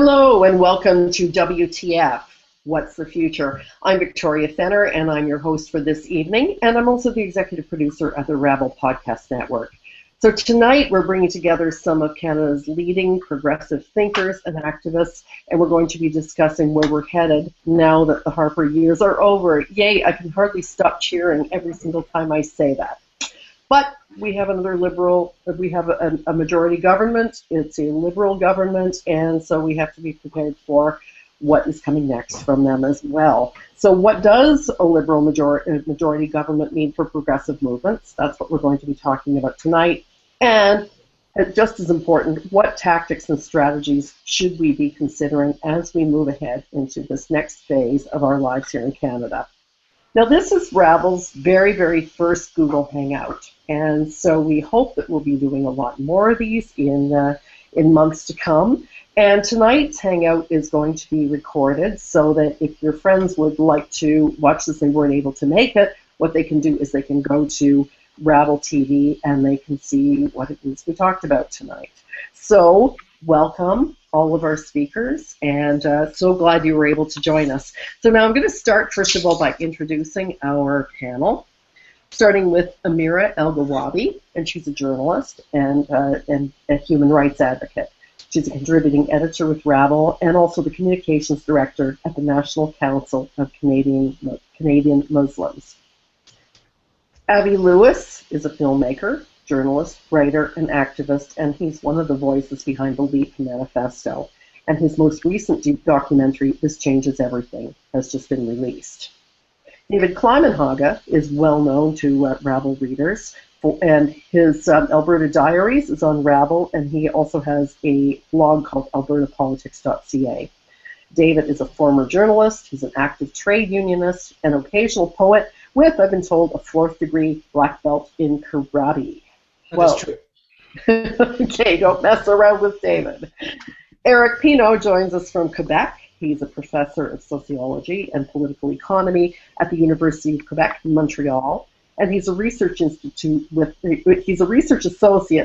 Hello and welcome to WTF, What's the Future? I'm Victoria Fenner and I'm your host for this evening, and I'm also the executive producer of the Rabble Podcast Network. So tonight we're bringing together some of Canada's leading progressive thinkers and activists, and we're going to be discussing where we're headed now that the Harper years are over. Yay, I can hardly stop cheering every single time I say that. But we have a majority government. It's a liberal government, and so we have to be prepared for what is coming next from them as well. So what does a liberal majority government mean for progressive movements? That's what we're going to be talking about tonight. And just as important, what tactics and strategies should we be considering as we move ahead into this next phase of our lives here in Canada? Now, this is Rabble's very, very first Google Hangout, and so we hope that we'll be doing a lot more of these in months to come. And tonight's Hangout is going to be recorded so that if your friends would like to watch this and weren't able to make it, what they can do is they can go to Rabble TV and they can see what it is we talked about tonight. So, welcome all of our speakers, and so glad you were able to join us. So now I'm going to start, first of all, by introducing our panel, starting with Amira El-Gawabi, and she's a journalist and a human rights advocate. She's a contributing editor with Rabble and also the communications director at the National Council of Canadian Muslims. Avi Lewis is a filmmaker, journalist, writer, and activist, and he's one of the voices behind the LEAP Manifesto. And his most recent documentary, This Changes Everything, has just been released. David Klimenhaga is well known to Rabble readers, and his Alberta Diaries is on Rabble, and he also has a blog called albertapolitics.ca. David is a former journalist, he's an active trade unionist, an occasional poet with, I've been told, a 4th degree black belt in karate. That is true. Okay, don't mess around with David. Eric Pinault joins us from Quebec. He's a professor of sociology and political economy at the University of Quebec in Montreal, and he's a research associate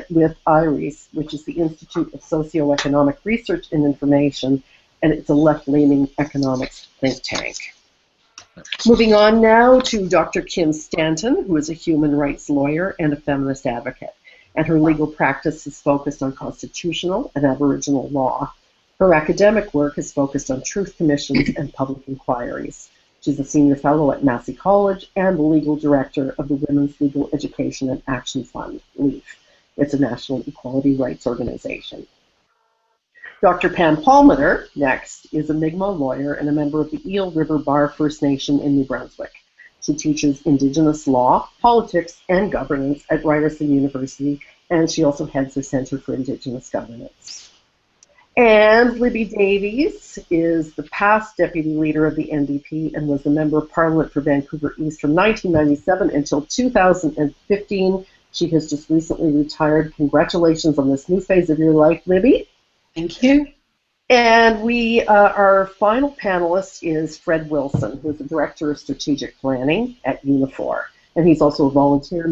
with IRES, which is the Institute of Socioeconomic Research and Information, and it's a left-leaning economics think tank. Moving on now to Dr. Kim Stanton, who is a human rights lawyer and a feminist advocate, and her legal practice is focused on constitutional and Aboriginal law. Her academic work is focused on truth commissions and public inquiries. She's a senior fellow at Massey College and the legal director of the Women's Legal Education and Action Fund, LEAF. It's a national equality rights organization. Dr. Pam Palmater, next, is a Mi'kmaq lawyer and a member of the Eel River Bar First Nation in New Brunswick. She teaches Indigenous law, politics, and governance at Ryerson University, and she also heads the Center for Indigenous Governance. And Libby Davies is the past deputy leader of the NDP and was the member of Parliament for Vancouver East from 1997 until 2015. She has just recently retired. Congratulations on this new phase of your life, Libby. Thank you. And our final panelist is Fred Wilson, who is the Director of Strategic Planning at Unifor. And he's also a volunteer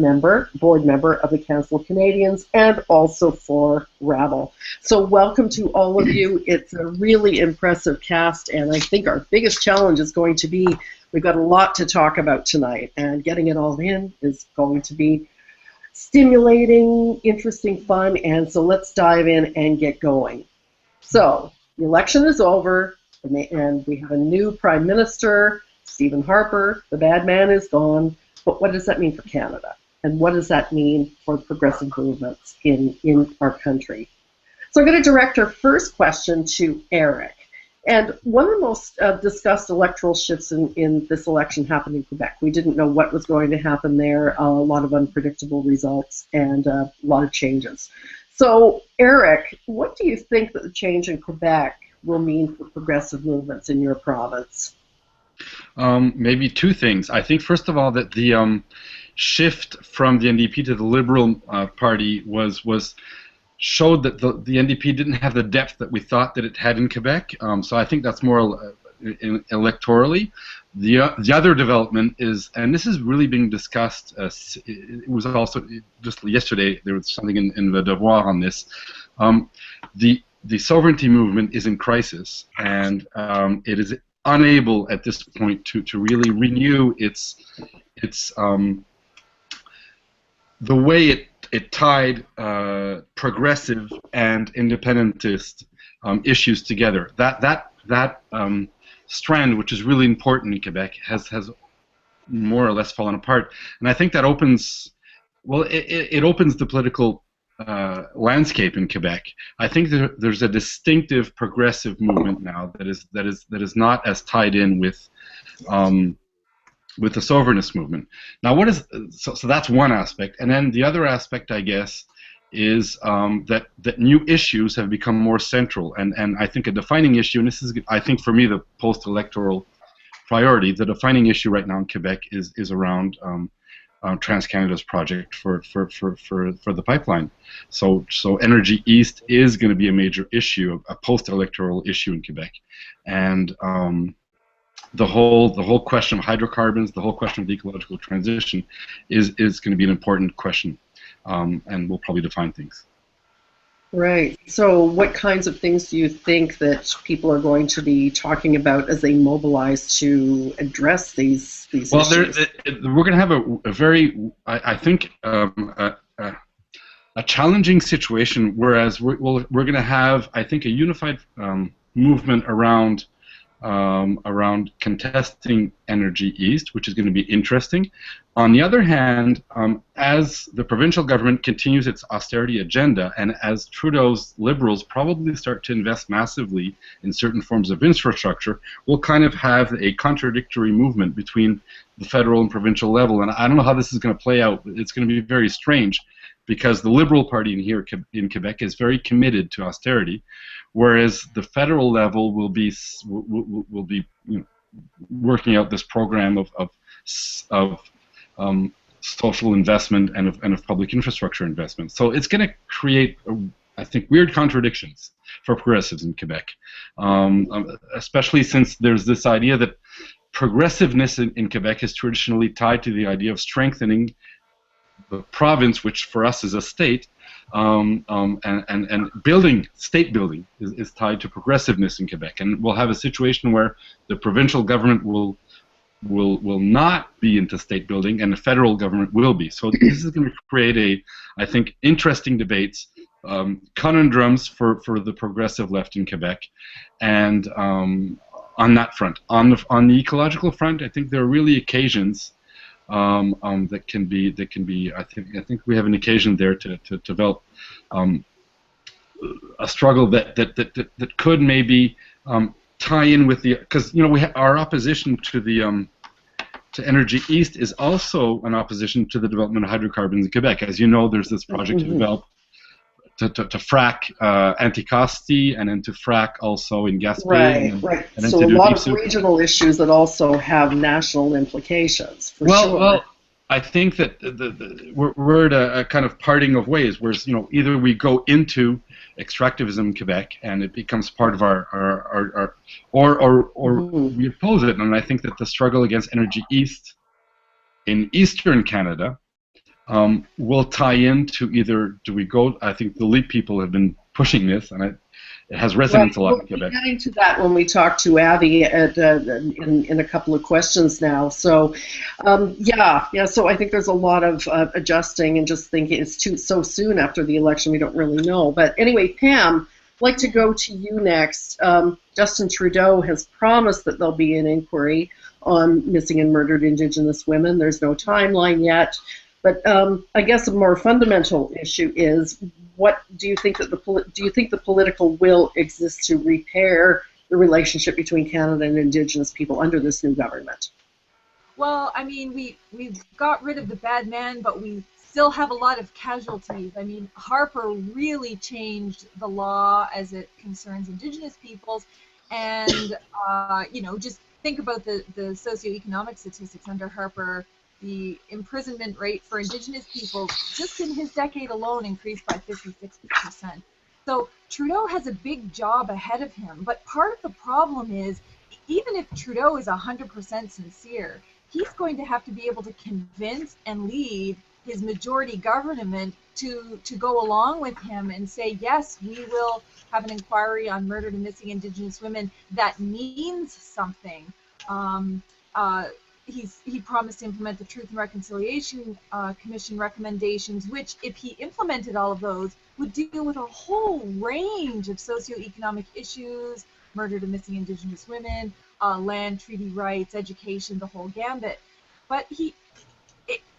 board member of the Council of Canadians, and also for Rabble. So welcome to all of you. It's a really impressive cast, and I think our biggest challenge is going to be, we've got a lot to talk about tonight, and getting it all in is going to be stimulating, interesting, fun, and so let's dive in and get going. So, the election is over, and we have a new Prime Minister, Stephen Harper. The bad man is gone, but what does that mean for Canada? And what does that mean for progressive movements in our country? So I'm going to direct our first question to Eric. And one of the most discussed electoral shifts in this election happened in Quebec. We didn't know what was going to happen there, a lot of unpredictable results, and a lot of changes. So, Eric, what do you think that the change in Quebec will mean for progressive movements in your province? Maybe two things. I think, first of all, that the shift from the NDP to the Liberal Party showed that the NDP didn't have the depth that we thought that it had in Quebec. So I think that's more electorally. The other development is, and this is really being discussed, it was also just yesterday, there was something in Le Devoir on this, the the sovereignty movement is in crisis, and it is unable at this point to really renew its the way it tied progressive and independentist issues together. That strand, which is really important in Quebec, has more or less fallen apart, and I think that opens, well, it opens the political landscape in Quebec. I think there's a distinctive progressive movement now that is not as tied in with the sovereignist movement. Now, what is so that's one aspect, and then the other aspect, I guess, is that new issues have become more central, and I think a defining issue, and this is, I think, for me, the post-electoral priority. The defining issue right now in Quebec is around TransCanada's project for the pipeline. So Energy East is going to be a major issue, a post-electoral issue in Quebec, and the whole question of hydrocarbons, the whole question of the ecological transition, is going to be an important question, and will probably define things. Right. So what kinds of things do you think that people are going to be talking about as they mobilize to address these issues? Well, we're going to have a very, I think, a challenging situation, whereas we're going to have, I think, a unified movement around contesting Energy East, which is going to be interesting. On the other hand, as the provincial government continues its austerity agenda, and as Trudeau's Liberals probably start to invest massively in certain forms of infrastructure, we'll kind of have a contradictory movement between the federal and provincial level. And I don't know how this is going to play out. It's going to be very strange, because the Liberal Party in Quebec is very committed to austerity, whereas the federal level will be working out this program of social investment and of public infrastructure investment. So it's going to create, I think, weird contradictions for progressives in Quebec, especially since there's this idea that progressiveness in Quebec is traditionally tied to the idea of strengthening the province, which for us is a state, and state building is tied to progressiveness in Quebec, and we'll have a situation where the provincial government will not be into state building, and the federal government will be. So this is going to create I think, interesting debates, conundrums for the progressive left in Quebec, and on that front, on the ecological front, I think there are really occasions that can be. I think we have an occasion there to develop a struggle that could maybe tie in with the, because our opposition to the to Energy East is also an opposition to the development of hydrocarbons in Quebec. As you know, there's this project to develop to frack Anticosti, and then to frack also in Gaspé. Right. So a lot of regional issues that also have national implications, for sure. Well, I think that we're at a kind of parting of ways, where either we go into extractivism in Quebec and it becomes part of our or we oppose it. And I think that the struggle against Energy East in Eastern Canada will tie into either, do we go, I think the LEAP people have been pushing this, and it has resonance a lot in Quebec. We'll get into that when we talk to Avi in a couple of questions now. So, so I think there's a lot of adjusting and just thinking it's so soon after the election, we don't really know. But anyway, Pam, I'd like to go to you next. Justin Trudeau has promised that there'll be an inquiry on missing and murdered Indigenous women. There's no timeline yet. But I guess a more fundamental issue is, what do you think that the political will exists to repair the relationship between Canada and Indigenous people under this new government? Well, I mean, we've got rid of the bad man, but we still have a lot of casualties. I mean, Harper really changed the law as it concerns Indigenous peoples, and just think about the socioeconomic statistics under Harper. The imprisonment rate for Indigenous people just in his decade alone increased by 56%. So Trudeau has a big job ahead of him, but part of the problem is, even if Trudeau is 100% sincere, he's going to have to be able to convince and lead his majority government to go along with him and say, yes, we will have an inquiry on murdered and missing Indigenous women that means something. He promised to implement the Truth and Reconciliation Commission recommendations, which, if he implemented all of those, would deal with a whole range of socioeconomic issues, murdered and missing Indigenous women, land treaty rights, education, the whole gambit. But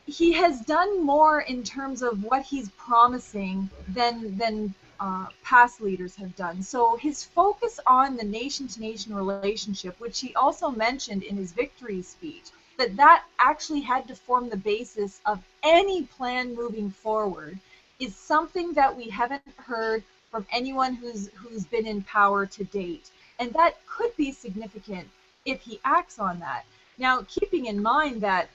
he has done more in terms of what he's promising than past leaders have done. So his focus on the nation-to-nation relationship, which he also mentioned in his victory speech, that actually had to form the basis of any plan moving forward, is something that we haven't heard from anyone who's been in power to date. And that could be significant if he acts on that. Now, keeping in mind that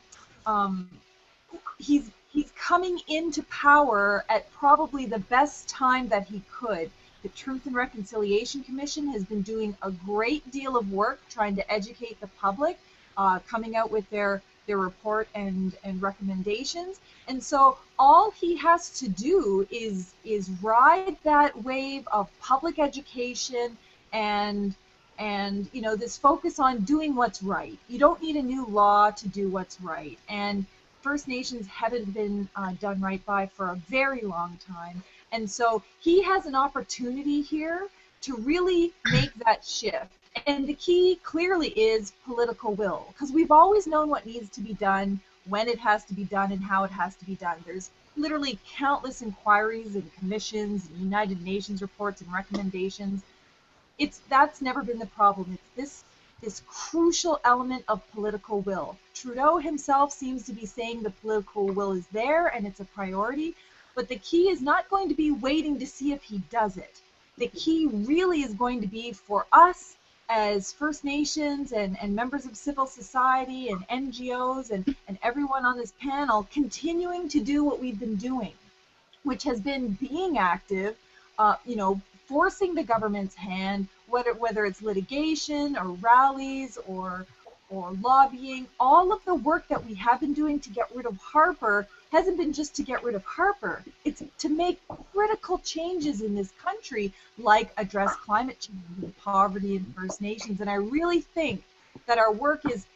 he's coming into power at probably the best time that he could. The Truth and Reconciliation Commission has been doing a great deal of work trying to educate the public, coming out with their report and recommendations. And so all he has to do is ride that wave of public education and this focus on doing what's right. You don't need a new law to do what's right. And First Nations haven't been done right by for a very long time. And so he has an opportunity here to really make that shift. And the key clearly is political will, because we've always known what needs to be done, when it has to be done, and how it has to be done. There's literally countless inquiries and commissions and United Nations reports and recommendations. That's never been the problem. It's this crucial element of political will. Trudeau himself seems to be saying the political will is there and it's a priority, but the key is not going to be waiting to see if he does it. The key really is going to be for us as First Nations and members of civil society and NGOs and everyone on this panel continuing to do what we've been doing, which has been being active, forcing the government's hand, whether it's litigation or rallies or lobbying. All of the work that we have been doing to get rid of Harper hasn't been just to get rid of Harper. It's to make critical changes in this country, like address climate change and poverty in First Nations. And I really think that our work is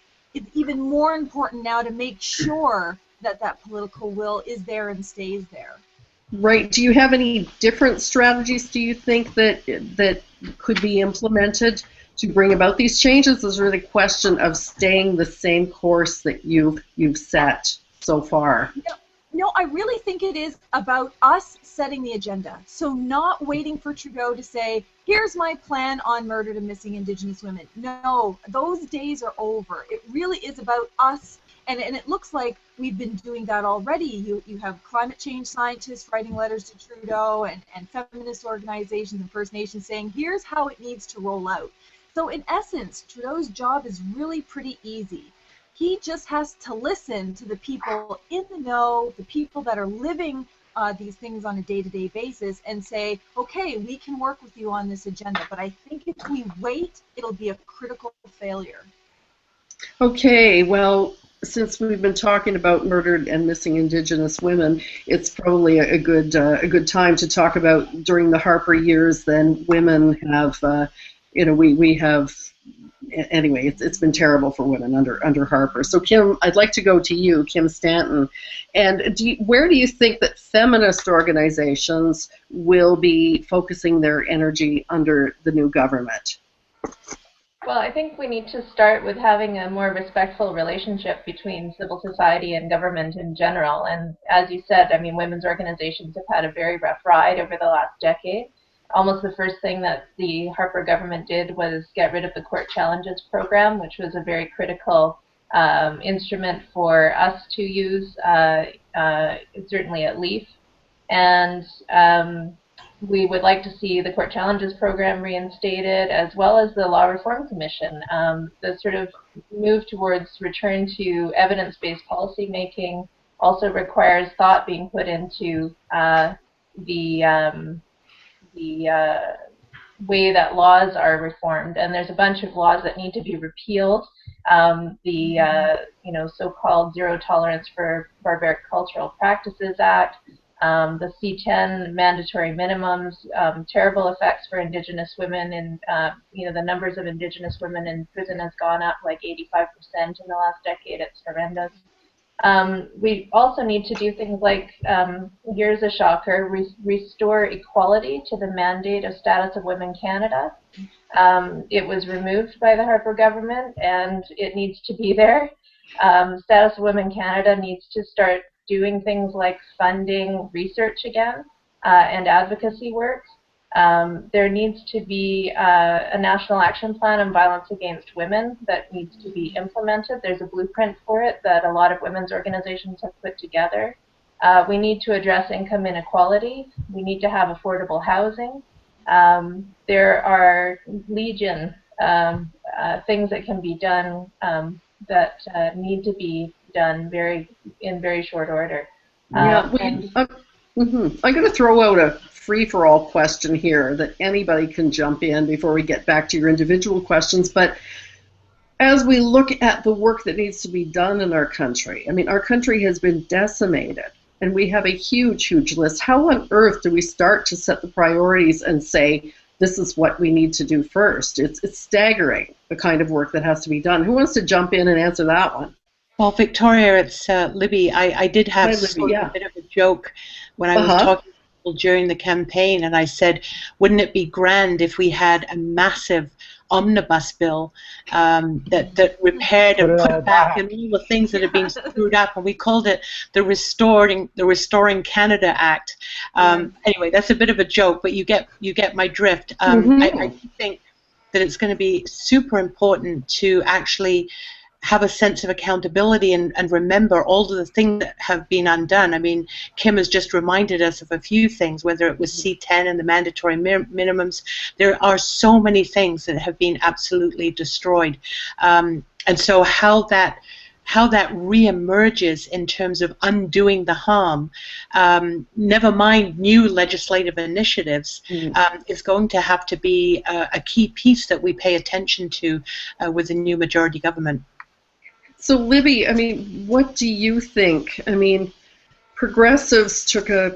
even more important now to make sure that political will is there and stays there. Right. Do you have any different strategies, do you think, that could be implemented to bring about these changes? Is really a question of staying the same course that you've set so far? No, I really think it is about us setting the agenda. So not waiting for Trudeau to say, here's my plan on murdered and missing Indigenous women. No, those days are over. It really is about us. And it looks like we've been doing that already. You have climate change scientists writing letters to Trudeau and feminist organizations and First Nations saying, here's how it needs to roll out. So in essence, Trudeau's job is really pretty easy. He just has to listen to the people in the know, the people that are living these things on a day-to-day basis, and say, okay, we can work with you on this agenda. But I think if we wait, it'll be a critical failure. Okay, well, since we've been talking about murdered and missing Indigenous women, it's probably a good time to talk about during the Harper years. Then women have, we have. Anyway, it's been terrible for women under Harper. So Kim, I'd like to go to you, Kim Stanton. And where do you think that feminist organizations will be focusing their energy under the new government? Well, I think we need to start with having a more respectful relationship between civil society and government in general. And as you said, I mean, women's organizations have had a very rough ride over the last decade. Almost the first thing that the Harper government did was get rid of the court challenges program, which was a very critical instrument for us to use, certainly at LEAF. And we would like to see the court challenges program reinstated, as well as the Law Reform Commission. The sort of move towards return to evidence-based policy making also requires thought being put into the way that laws are reformed, and there's a bunch of laws that need to be repealed. The so-called Zero Tolerance for Barbaric Cultural Practices Act, the C10 mandatory minimums, terrible effects for Indigenous women, and the numbers of Indigenous women in prison has gone up like 85% in the last decade. It's horrendous. We also need to do things like, here's a shocker, restore equality to the mandate of Status of Women Canada. It was removed by the Harper government, and it needs to be there. Status of Women Canada needs to start doing things like funding research again and advocacy work. There needs to be a national action plan on violence against women that needs to be implemented. There's a blueprint for it that a lot of women's organizations have put together. We need to address income inequality. We need to have affordable housing. There are legion things that can be done that need to be done in very short order. I'm going to throw out a free-for-all question here that anybody can jump in before we get back to your individual questions. But as we look at the work that needs to be done in our country, I mean, our country has been decimated, and we have a huge, huge list. How on earth do we start to set the priorities and say, this is what we need to do first? It's staggering, the kind of work that has to be done. Who wants to jump in and answer that one? Well, Victoria, it's Libby. I did have a bit of a joke when I was talking to people during the campaign, and I said, wouldn't it be grand if we had a massive omnibus bill that repaired and put back and all the things that have been screwed up, and we called it the Restoring Canada Act. Anyway, that's a bit of a joke, but you get my drift. I think that it's going to be super important to actually have a sense of accountability and remember all of the things that have been undone. I mean, Kim has just reminded us of a few things, whether it was C10 and the mandatory minimums. There are so many things that have been absolutely destroyed. And so how that reemerges in terms of undoing the harm, never mind new legislative initiatives, is going to have to be a key piece that we pay attention to with the new majority government. So, Libby, I mean, what do you think? I mean, progressives took a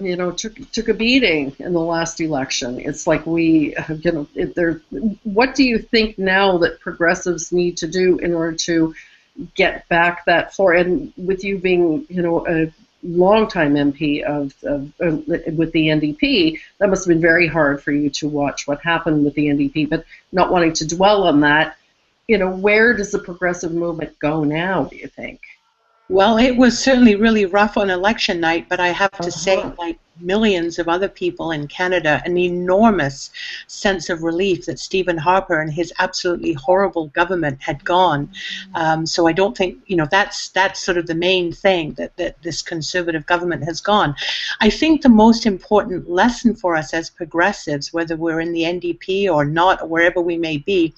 beating in the last election. It's like what do you think now that progressives need to do in order to get back that floor? And with you being, a longtime MP with the NDP, that must have been very hard for you to watch what happened with the NDP. But not wanting to dwell on that, where does the progressive movement go now, do you think? Well, it was certainly really rough on election night, but I have to say, like millions of other people in Canada, an enormous sense of relief that Stephen Harper and his absolutely horrible government had gone. So I don't think, that's sort of the main thing, that this Conservative government has gone. I think the most important lesson for us as progressives, whether we're in the NDP or not, or wherever we may be,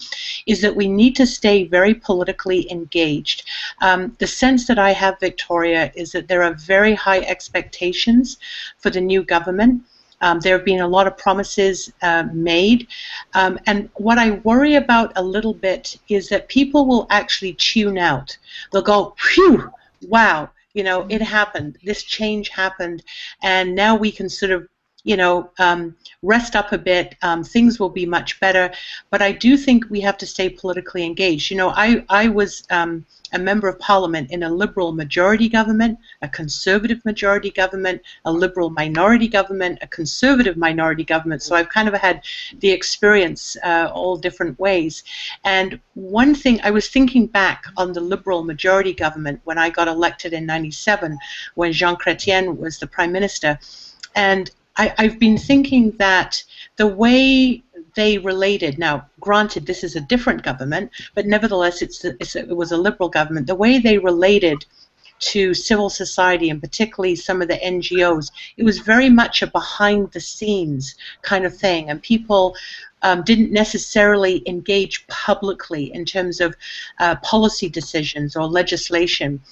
is that we need to stay very politically engaged. The sense that I have, Victoria, is that there are very high expectations for the new government. There have been a lot of promises made, and what I worry about a little bit is that people will actually tune out. They'll go, phew, wow, it happened, this change happened, and now we can sort of rest up a bit, things will be much better. But I do think we have to stay politically engaged. I was a member of parliament in a Liberal majority government, a Conservative majority government, a Liberal minority government, a Conservative minority government. So I've kind of had the experience all different ways. And one thing, I was thinking back on the Liberal majority government when I got elected in '97, when Jean Chrétien was the Prime Minister. And I've been thinking that the way they related, now granted this is a different government, but nevertheless it was a Liberal government, the way they related to civil society and particularly some of the NGOs, it was very much a behind the scenes kind of thing, and people didn't necessarily engage publicly in terms of policy decisions or legislation.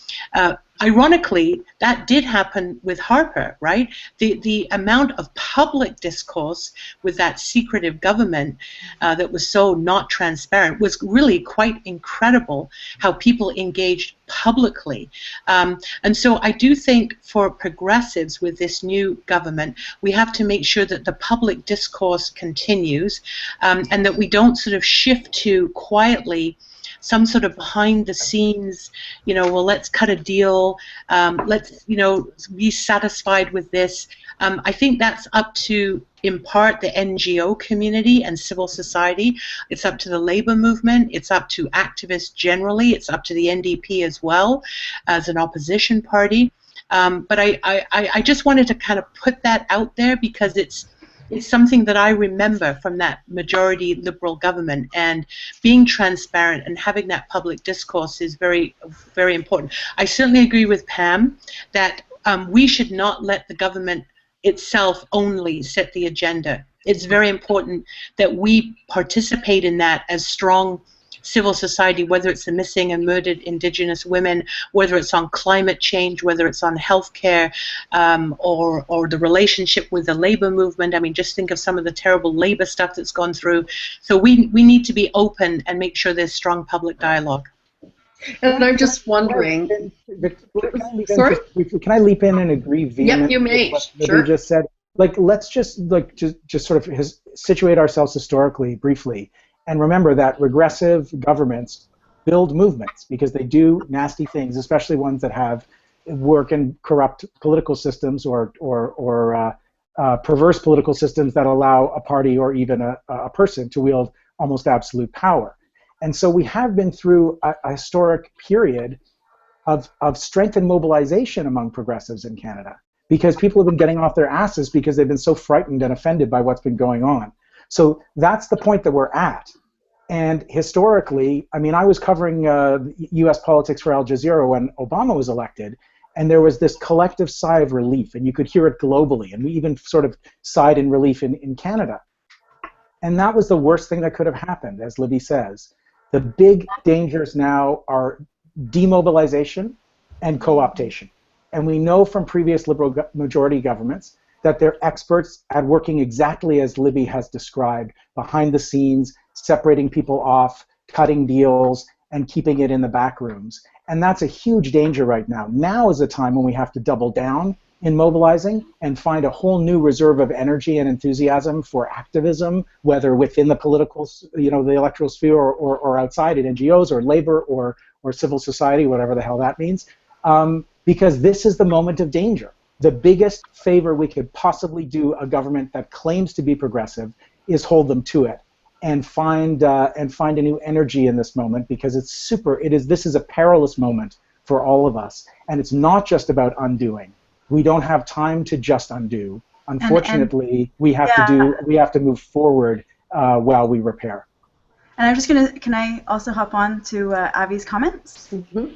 ironically, that did happen with Harper, right? The amount of public discourse with that secretive government that was so not transparent was really quite incredible, how people engaged publicly. And so I do think for progressives with this new government, we have to make sure that the public discourse continues, and that we don't sort of shift to quietly some sort of behind the scenes, well, let's cut a deal, let's, be satisfied with this. I think that's up to, in part, the NGO community and civil society. It's up to the labor movement. It's up to activists generally. It's up to the NDP as well as an opposition party. But I just wanted to kind of put that out there because it's something that I remember from that majority Liberal government, and being transparent and having that public discourse is very, very important. I certainly agree with Pam that we should not let the government itself only set the agenda. It's very important that we participate in that as strong civil society, whether it's the missing and murdered Indigenous women, whether it's on climate change, whether it's on healthcare, or the relationship with the labor movement. I mean, just think of some of the terrible labor stuff that's gone through. So we need to be open and make sure there's strong public dialogue. And I'm just wondering. Sorry? Can I leap in and agree vehemently? Yep, you may. With what Sure. Libby just said? Let's just sort of situate ourselves historically, briefly. And remember that regressive governments build movements because they do nasty things, especially ones that work in corrupt political systems or perverse political systems that allow a party or even a person to wield almost absolute power. And so we have been through a historic period of strength and mobilization among progressives in Canada because people have been getting off their asses because they've been so frightened and offended by what's been going on. So that's the point that we're at. And historically, I mean, I was covering U.S. politics for Al Jazeera when Obama was elected, and there was this collective sigh of relief, and you could hear it globally, and we even sort of sighed in relief in Canada. And that was the worst thing that could have happened, as Libby says. The big dangers now are demobilization and co-optation. And we know from previous Liberal majority governments that they're experts at working exactly as Libby has described, behind the scenes, separating people off, cutting deals, and keeping it in the back rooms. And that's a huge danger right now. Now is a time when we have to double down in mobilizing and find a whole new reserve of energy and enthusiasm for activism, whether within the political, the electoral sphere or outside in NGOs or labor or civil society, whatever the hell that means, because this is the moment of danger. The biggest favor we could possibly do a government that claims to be progressive is hold them to it and find a new energy in this moment, because this is a perilous moment for all of us, and it's not just about undoing. We don't have time to just undo. Unfortunately, we have to move forward while we repair. And I'm just can I also hop on to Avi's comments? Mm-hmm.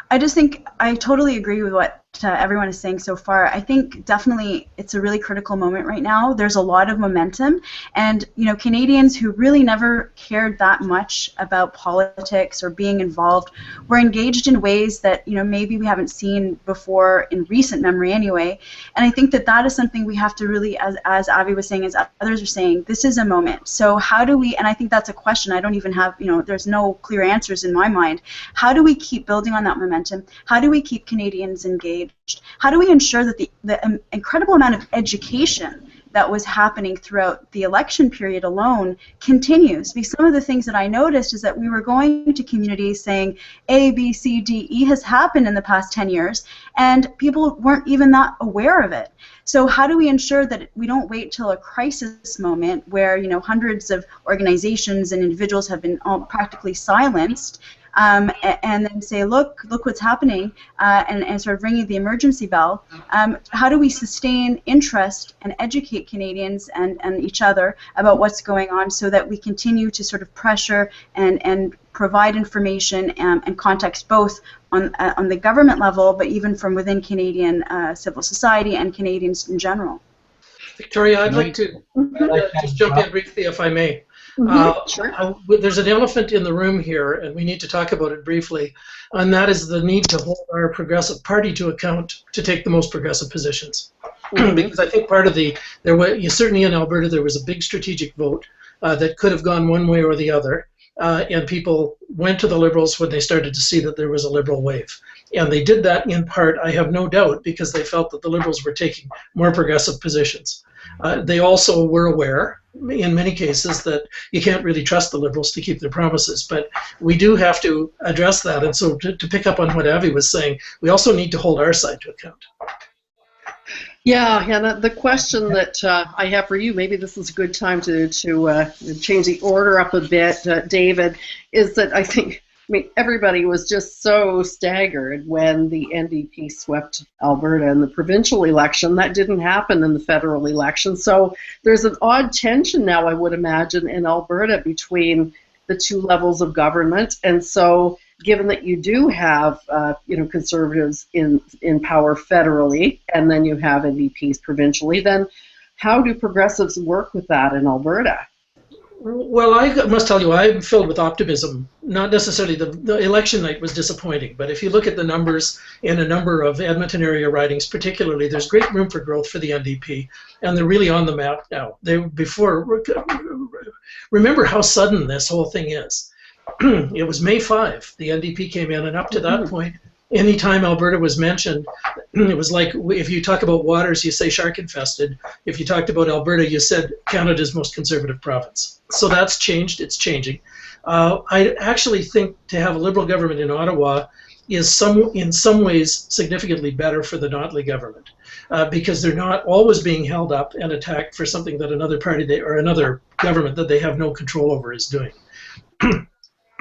I just think I totally agree with what everyone is saying so far. I think definitely it's a really critical moment right now. There's a lot of momentum, and Canadians who really never cared that much about politics or being involved were engaged in ways that maybe we haven't seen before in recent memory anyway. And I think that is something we have to really, as Avi was saying, as others are saying, this is a moment. So how do we? And I think that's a question. I don't even have there's no clear answers in my mind. How do we keep building on that momentum? How do we keep Canadians engaged? How do we ensure that the incredible amount of education that was happening throughout the election period alone continues? Because some of the things that I noticed is that we were going to communities saying A, B, C, D, E has happened in the past 10 years, and people weren't even that aware of it. So how do we ensure that we don't wait till a crisis moment where hundreds of organizations and individuals have been practically silenced, and then say, look what's happening, and sort of ringing the emergency bell? How do we sustain interest and educate Canadians and each other about what's going on so that we continue to sort of pressure and provide information and context both on the government level, but even from within Canadian civil society and Canadians in general? Victoria, I'd like to just jump in briefly, if I may. Sure. There's an elephant in the room here, and we need to talk about it briefly, and that is the need to hold our progressive party to account to take the most progressive positions. Because I think part of certainly in Alberta, there was a big strategic vote that could have gone one way or the other, and people went to the Liberals when they started to see that there was a Liberal wave. And they did that in part, I have no doubt, because they felt that the Liberals were taking more progressive positions. They also were aware, in many cases, that you can't really trust the Liberals to keep their promises. But we do have to address that. And so to pick up on what Avi was saying, we also need to hold our side to account. Yeah, and the question that I have for you, maybe this is a good time to change the order up a bit, David, is that I mean, everybody was just so staggered when the NDP swept Alberta in the provincial election. That didn't happen in the federal election. So there's an odd tension now, I would imagine, in Alberta between the two levels of government. And so given that you do have Conservatives in power federally, and then you have NDPs provincially, then how do progressives work with that in Alberta? Well, I must tell you, I'm filled with optimism. Not necessarily the election night was disappointing, but if you look at the numbers in a number of Edmonton area ridings particularly, there's great room for growth for the NDP, and they're really on the map now. Remember how sudden this whole thing is. It was May 5, the NDP came in, and up to that point, anytime Alberta was mentioned, it was like, if you talk about waters, you say shark infested. If you talked about Alberta, you said Canada's most conservative province. So that's changed, it's changing. I actually think to have a Liberal government in Ottawa is in some ways significantly better for the Notley government, because they're not always being held up and attacked for something that another party or another government that they have no control over is doing.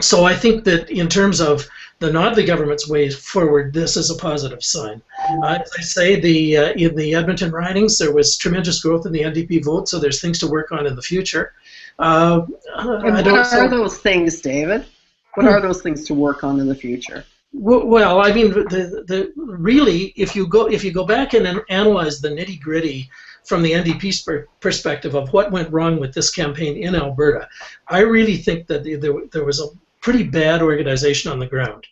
So I think that in terms of the Notley government's way forward, this is a positive sign. As I say, in the Edmonton ridings, there was tremendous growth in the NDP vote, so there's things to work on in the future. And what are those things, David? What are those things to work on in the future? Well, I mean, really, if you go back and analyze the nitty-gritty from the NDP's perspective of what went wrong with this campaign in Alberta, I really think that there was a pretty bad organization on the ground.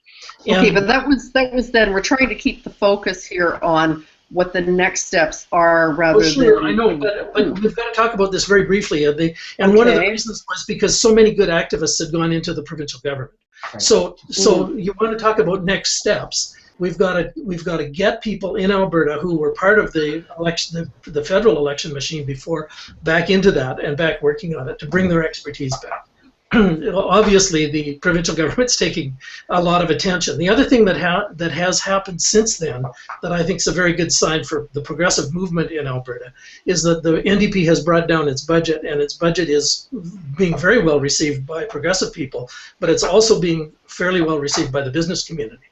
Okay, but that was then. We're trying to keep the focus here on what the next steps are, rather sure, than. I know, but we've got to talk about this very briefly. And one of the reasons was because so many good activists had gone into the provincial government. Right. So you want to talk about next steps. We've got to get people in Alberta who were part of the election, the federal election machine before, back into that and back working on it to bring their expertise back. Obviously, the provincial government's taking a lot of attention. The other thing that has happened since then that I think is a very good sign for the progressive movement in Alberta is that the NDP has brought down its budget, and its budget is being very well received by progressive people, but it's also being fairly well received by the business community.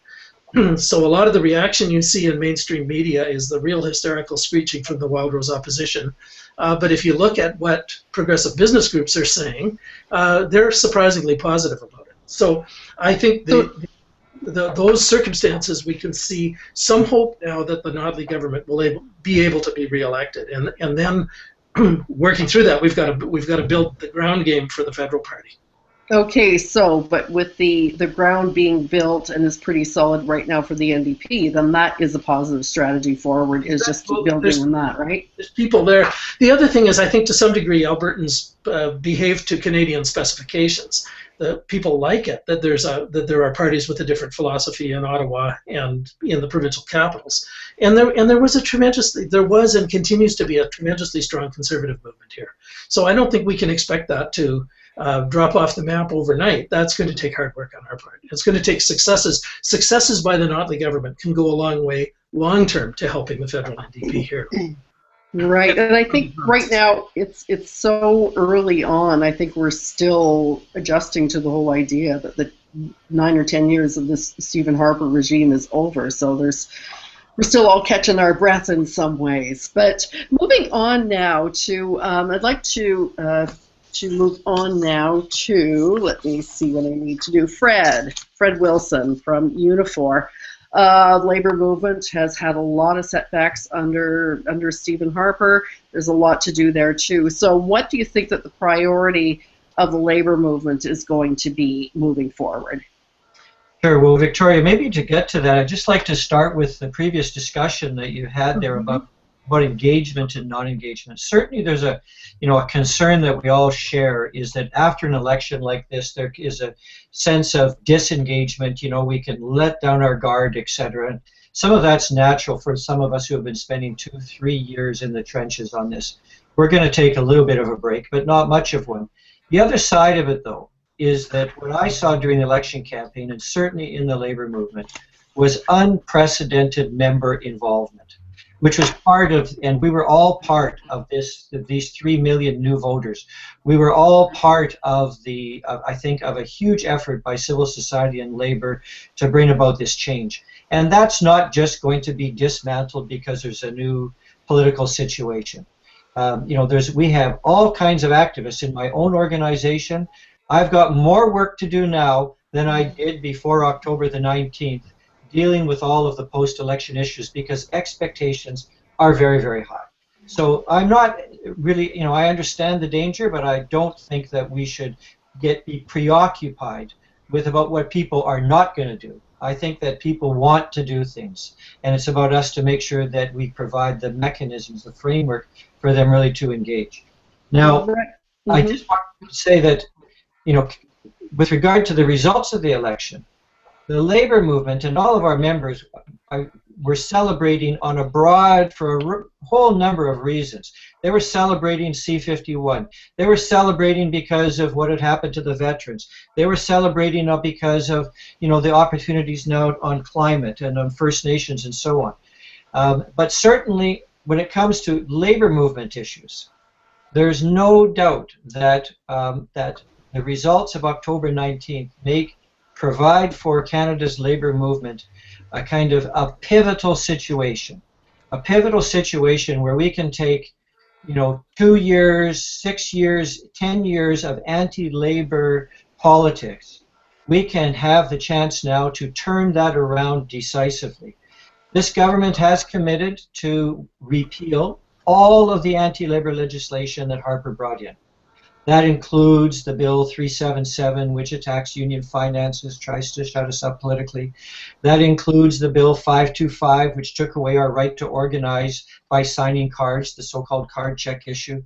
So a lot of the reaction you see in mainstream media is the real hysterical screeching from the Wild Rose opposition. But if you look at what progressive business groups are saying, they're surprisingly positive about it. So I think those circumstances, we can see some hope now that the Notley government will be able to be reelected, and then working through that, we've got to build the ground game for the federal party. Okay, so, but with the ground being built and is pretty solid right now for the NDP, then that is a positive strategy forward, is just building on that, right? There's people there. The other thing is, I think to some degree, Albertans behave to Canadian specifications. The people like it, that there are parties with a different philosophy in Ottawa and in the provincial capitals. And there was and continues to be a tremendously strong conservative movement here. So I don't think we can expect that to drop off the map overnight. That's going to take hard work on our part. It's going to take successes. Successes by the Notley government can go a long way, long term, to helping the federal NDP here. Right, and I think right now it's so early on. I think we're still adjusting to the whole idea that the 9 or 10 years of this Stephen Harper regime is over. So we're still all catching our breath in some ways. But moving on now to, I'd like to move on now to, let me see what I need to do, Fred Wilson from Unifor. Labor movement has had a lot of setbacks under Stephen Harper. There's a lot to do there too. So what do you think that the priority of the labor movement is going to be moving forward? Sure. Well, Victoria, maybe to get to that, I'd just like to start with the previous discussion that you had there about engagement and non-engagement. Certainly there's a concern that we all share, is that after an election like this, there is a sense of disengagement. We can let down our guard, etc. And some of that's natural for some of us who have been spending 2-3 years in the trenches on this. We're going to take a little bit of a break, but not much of one. The other side of it, though, is that what I saw during the election campaign, and certainly in the labor movement, was unprecedented member involvement, which was part of, and we were all part of these 3 million new voters. We were all part of I think, of a huge effort by civil society and labor to bring about this change. And that's not just going to be dismantled because there's a new political situation. We have all kinds of activists in my own organization. I've got more work to do now than I did before October the 19th, dealing with all of the post-election issues, because expectations are very, very high. So I'm not really, I understand the danger, but I don't think that we should be preoccupied with about what people are not going to do. I think that people want to do things, and it's about us to make sure that we provide the mechanisms, the framework for them really to engage. Now, I just want to say that, with regard to the results of the election, the labor movement and all of our members were celebrating on a broad, for a whole number of reasons. They were celebrating C-51. They were celebrating because of what had happened to the veterans. They were celebrating because of, the opportunities now on climate and on First Nations and so on. But certainly, when it comes to labor movement issues, there's no doubt that that the results of October 19th provide for Canada's labor movement a kind of a pivotal situation where we can take, 2 years, 6 years, 10 years of anti-labor politics. We can have the chance now to turn that around decisively. This government has committed to repeal all of the anti-labor legislation that Harper brought in. That includes the Bill 377, which attacks union finances, tries to shut us up politically. That includes the Bill 525, which took away our right to organize by signing cards, the so-called card check issue.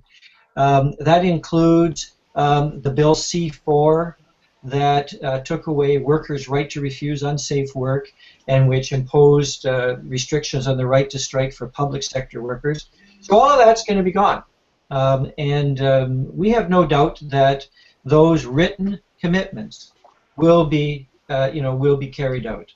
That includes the Bill C4, that took away workers' right to refuse unsafe work, and which imposed restrictions on the right to strike for public sector workers. So all of that's going to be gone. We have no doubt that those written commitments will be carried out.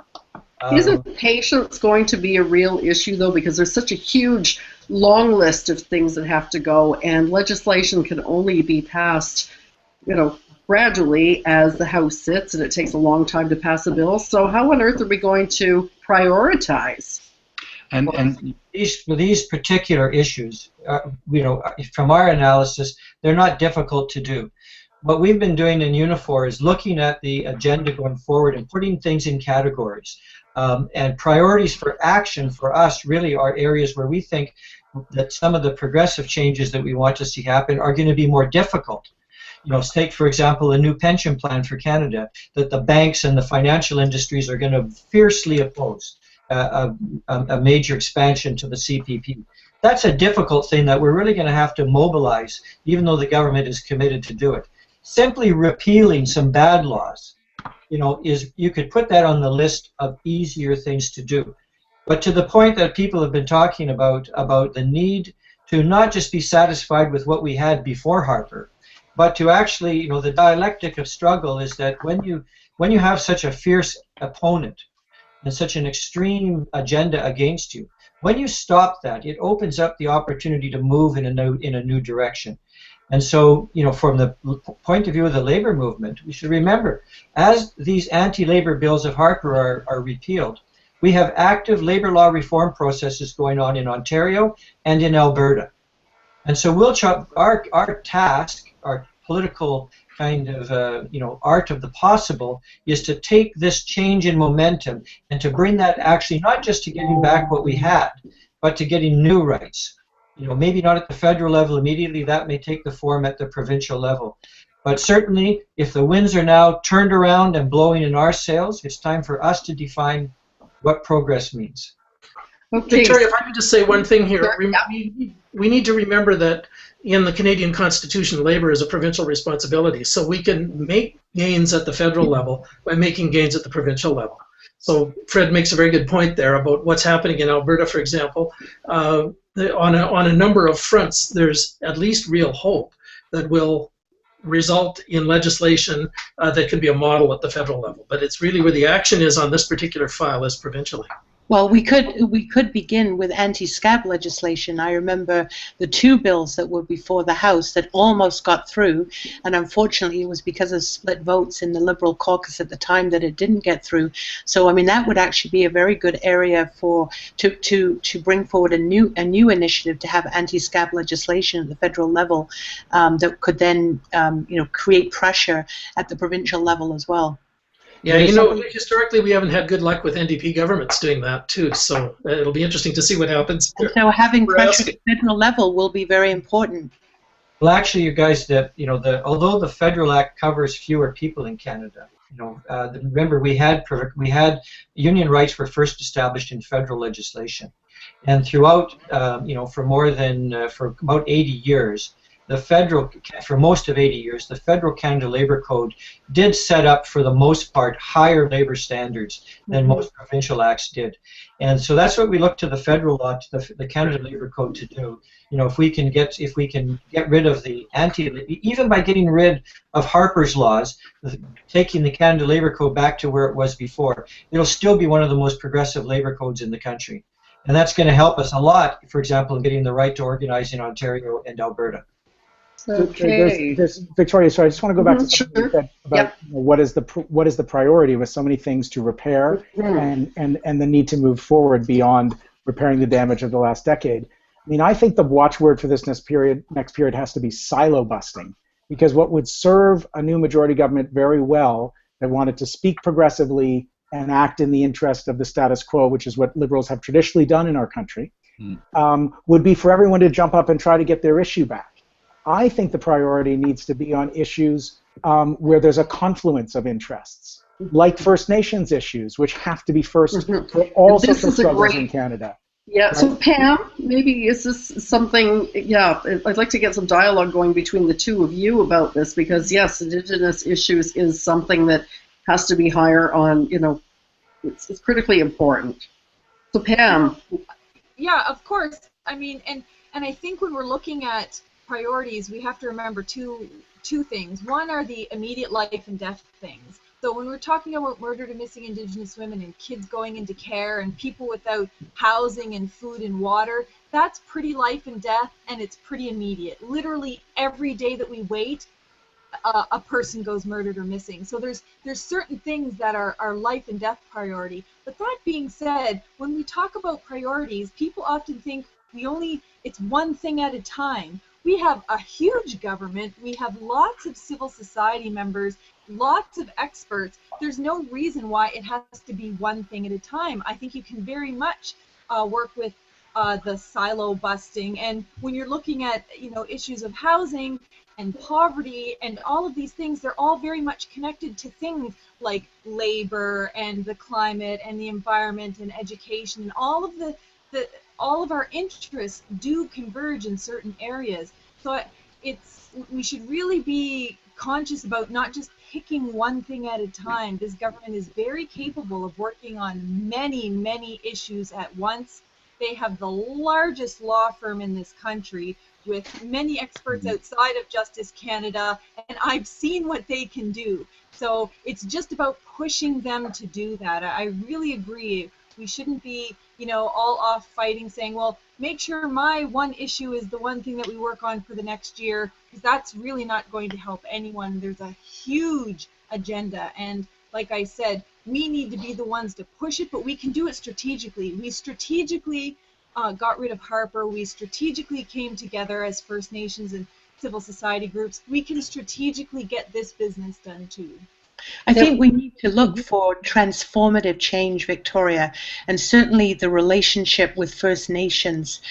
Isn't patience going to be a real issue, though, because there's such a huge, long list of things that have to go, and legislation can only be passed, gradually as the House sits, and it takes a long time to pass a bill. So how on earth are we going to prioritize? And these particular issues, from our analysis, they're not difficult to do. What we've been doing in Unifor is looking at the agenda going forward and putting things in categories. And priorities for action for us really are areas where we think that some of the progressive changes that we want to see happen are going to be more difficult. Take, for example, a new pension plan for Canada that the banks and the financial industries are going to fiercely oppose. A major expansion to the CPP. That's a difficult thing that we're really going to have to mobilize, even though the government is committed to do it. Simply repealing some bad laws, you could put that on the list of easier things to do. But to the point that people have been talking about the need to not just be satisfied with what we had before Harper, but to actually, the dialectic of struggle is that when you have such a fierce opponent and such an extreme agenda against you, when you stop that, it opens up the opportunity to move in a new direction. And so, from the point of view of the labor movement, we should remember, as these anti-labor bills of Harper are repealed, we have active labor law reform processes going on in Ontario and in Alberta. And so our task, our political kind of art of the possible, is to take this change in momentum and to bring that actually not just to getting back what we had, but to getting new rights. Maybe not at the federal level immediately, that may take the form at the provincial level. But certainly, if the winds are now turned around and blowing in our sails, it's time for us to define what progress means. Okay. Victoria, if I could just say one thing here. Sure, yeah. We need to remember that in the Canadian Constitution, labor is a provincial responsibility. So we can make gains at the federal level by making gains at the provincial level. So Fred makes a very good point there about what's happening in Alberta, for example. On a number of fronts, there's at least real hope that will result in legislation that can be a model at the federal level. But it's really where the action is on this particular file is provincially. Well, we could begin with anti-scab legislation. I remember the 2 bills that were before the House that almost got through, and unfortunately it was because of split votes in the Liberal caucus at the time that it didn't get through. So I mean that would actually be a very good area to bring forward a new initiative to have anti-scab legislation at the federal level that could then create pressure at the provincial level as well. Yeah, historically we haven't had good luck with NDP governments doing that too, so it'll be interesting to see what happens. And so having pressure at the federal level will be very important. Well, actually, you guys, although the Federal Act covers fewer people in Canada, remember we had union rights were first established in federal legislation, and throughout, for about 80 years. For most of 80 years, the Federal Canada Labour Code did set up, for the most part, higher labour standards than most provincial acts did. And so that's what we look to the federal law, to the Canada Labour Code to do. If we can get rid of the even by getting rid of Harper's laws, taking the Canada Labour Code back to where it was before, it'll still be one of the most progressive labour codes in the country. And that's going to help us a lot, for example, in getting the right to organize in Ontario and Alberta. Okay. Victoria, sorry, I just want to go back to something you said about what is the priority with so many things to repair and the need to move forward beyond repairing the damage of the last decade. I mean, I think the watchword for this next period has to be silo busting, because what would serve a new majority government very well that wanted to speak progressively and act in the interest of the status quo, which is what Liberals have traditionally done in our country, would be for everyone to jump up and try to get their issue back. I think the priority needs to be on issues where there's a confluence of interests, like First Nations issues, which have to be first for all social struggles in Canada. Yeah, so Pam, maybe is this something, I'd like to get some dialogue going between the two of you about this, because yes, Indigenous issues is something that has to be higher on, it's critically important. So Pam. Yeah, of course. I mean, and I think when we're looking at priorities, we have to remember two things. One are the immediate life and death things. So when we're talking about murdered and missing Indigenous women and kids going into care and people without housing and food and water, that's pretty life and death, and it's pretty immediate. Literally every day that we wait, a person goes murdered or missing. So there's certain things that are life and death priority. But that being said, when we talk about priorities, people often think it's one thing at a time. We have a huge government. We have lots of civil society members, lots of experts. There's no reason why it has to be one thing at a time. I think you can very much work with the silo busting. And when you're looking at issues of housing and poverty and all of these things, they're all very much connected to things like labor and the climate and the environment and education, and all of our interests do converge in certain areas. So we should really be conscious about not just picking one thing at a time. This government is very capable of working on many, many issues at once. They have the largest law firm in this country with many experts outside of Justice Canada, and I've seen what they can do. So it's just about pushing them to do that. I really agree. We shouldn't be, all off fighting, saying, well, make sure my one issue is the one thing that we work on for the next year, because that's really not going to help anyone. There's a huge agenda, and like I said, we need to be the ones to push it, but we can do it strategically. We strategically got rid of Harper. We strategically came together as First Nations and civil society groups. We can strategically get this business done too. I think we need to look for transformative change, Victoria, and certainly the relationship with First Nations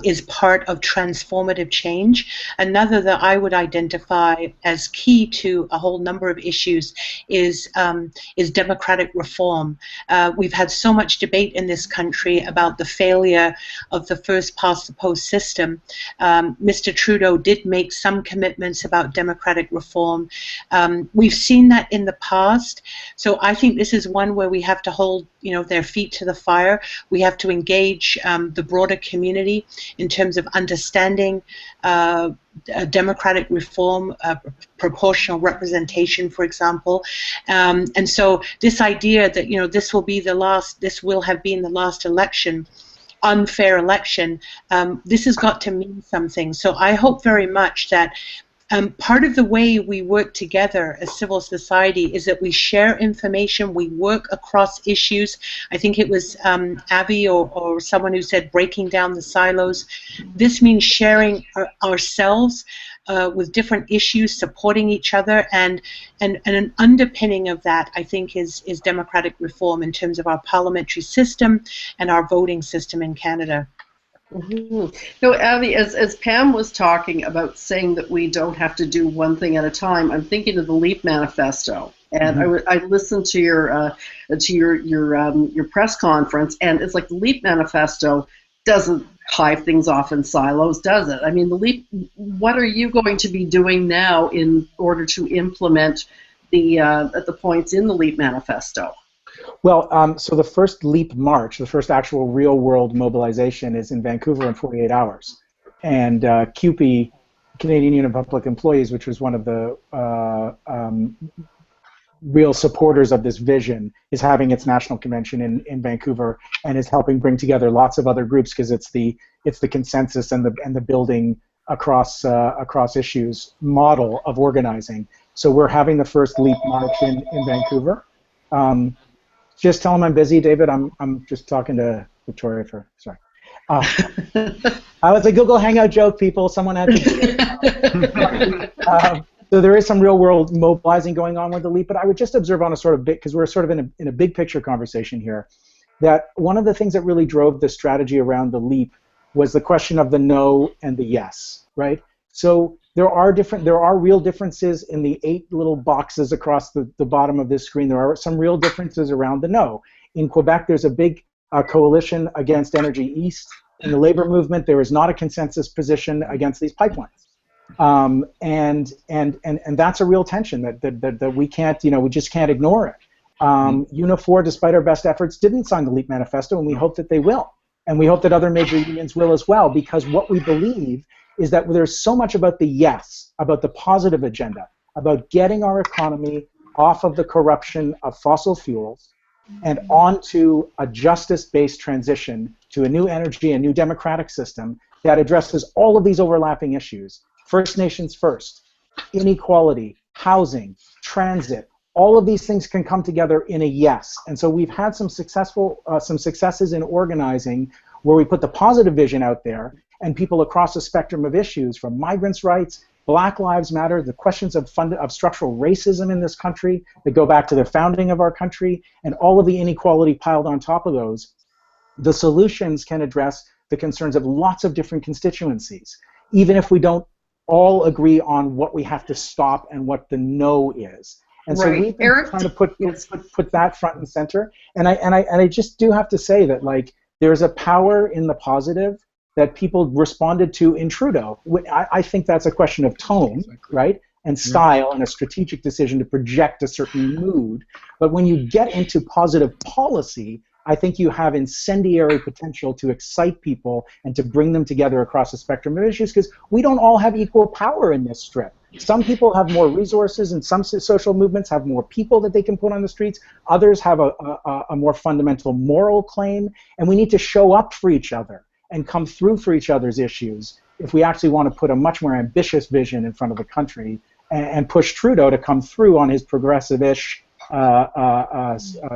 is part of transformative change. Another that I would identify as key to a whole number of issues is democratic reform. We've had so much debate in this country about the failure of the first past the post system. Mr. Trudeau did make some commitments about democratic reform. We've seen that in the past, so I think this is one where we have to hold, their feet to the fire. We have to engage the broader community in terms of understanding democratic reform, proportional representation, for example, and so this idea that this will have been the last election, unfair election, this has got to mean something. So I hope very much that part of the way we work together as civil society is that we share information, we work across issues. I think it was Avi or someone who said breaking down the silos. This means sharing ourselves with different issues, supporting each other, and an underpinning of that, I think, is democratic reform in terms of our parliamentary system and our voting system in Canada. Mm-hmm. No, Abby, as Pam was talking about saying that we don't have to do one thing at a time, I'm thinking of the LEAP Manifesto, and I listened to your press conference, and it's like the LEAP Manifesto doesn't hive things off in silos, does it? I mean, the LEAP. What are you going to be doing now in order to implement the points in the LEAP Manifesto? Well, so the first LEAP March, the first actual real-world mobilization, is in Vancouver in 48 hours. And CUPE, Canadian Union of Public Employees, which was one of the real supporters of this vision, is having its national convention in Vancouver and is helping bring together lots of other groups because it's the consensus and the building across issues model of organizing. So we're having the first LEAP March in Vancouver. Just tell them I'm busy, David. I'm just talking to Victoria sorry. I was a Google Hangout joke, people. Someone had to do it. So there is some real world mobilizing going on with the LEAP, but I would just observe on a sort of big, because we're sort of in a big picture conversation here, that one of the things that really drove the strategy around the LEAP was the question of the no and the yes, right? So there are real differences in the 8 little boxes across the bottom of this screen. There are some real differences around the no. In Quebec, there's a big coalition against Energy East. In the labor movement, there is not a consensus position against these pipelines. And that's a real tension that we can't, we just can't ignore it. Unifor, despite our best efforts, didn't sign the LEAP Manifesto, and we hope that they will. And we hope that other major unions will as well, because what we believe is that there's so much about the yes, about the positive agenda, about getting our economy off of the corruption of fossil fuels and onto a justice-based transition to a new energy, a new democratic system that addresses all of these overlapping issues. First Nations first, inequality, housing, transit, all of these things can come together in a yes. And so we've had some successes in organizing where we put the positive vision out there, and people across a spectrum of issues, from migrants' rights, Black Lives Matter, the questions of structural racism in this country that go back to the founding of our country, and all of the inequality piled on top of those. The solutions can address the concerns of lots of different constituencies, even if we don't all agree on what we have to stop and what the no is. And so we've been trying to put that front and center. And I just do have to say that, like, there's a power in the positive that people responded to in Trudeau. I think that's a question of tone, right, and style, and a strategic decision to project a certain mood. But when you get into positive policy, I think you have incendiary potential to excite people and to bring them together across a spectrum of issues, because we don't all have equal power in this strip. Some people have more resources, and some social movements have more people that they can put on the streets. Others have a more fundamental moral claim, and we need to show up for each other and come through for each other's issues if we actually want to put a much more ambitious vision in front of the country and push Trudeau to come through on his progressive-ish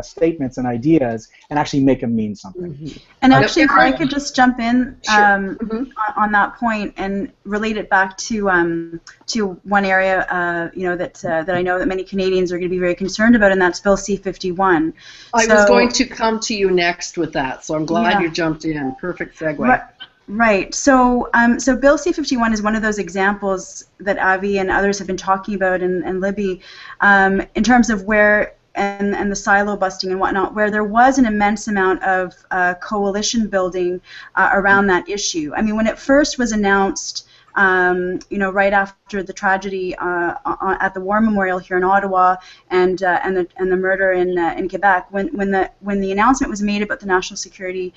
statements and ideas and actually make them mean something. Mm-hmm. And actually, if I could just jump in on that point and relate it back to one area that I know that many Canadians are going to be very concerned about, and that's Bill C-51. I was going to come to you next with that, so I'm glad you jumped in. Perfect segue. Right. So, so Bill C-51 is one of those examples that Avi and others have been talking about, and Libby, in terms of where and the silo busting and whatnot, where there was an immense amount of coalition building around that issue. I mean, when it first was announced, right after the tragedy at the War Memorial here in Ottawa and the murder in Quebec, when the announcement was made about the national security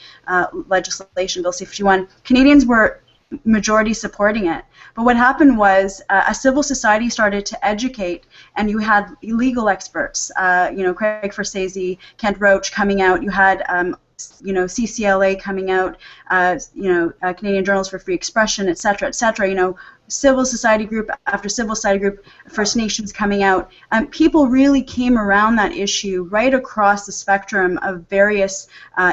legislation, Bill C-51, Canadians were majority supporting it. But what happened was a civil society started to educate, and you had legal experts, Craig Forsese, Kent Roach coming out. You had CCLA coming out, Canadian Journalists for Free Expression, et cetera, civil society group after civil society group, First Nations coming out. People really came around that issue right across the spectrum of various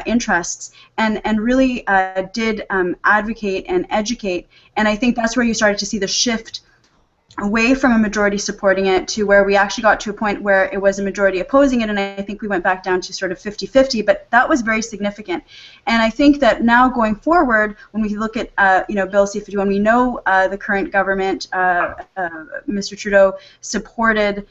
interests and really did advocate and educate. And I think that's where you started to see the shift away from a majority supporting it to where we actually got to a point where it was a majority opposing it, and I think we went back down to sort of 50-50, but that was very significant. And I think that now going forward, when we look at Bill C-51, we know the current government, Mr. Trudeau, supported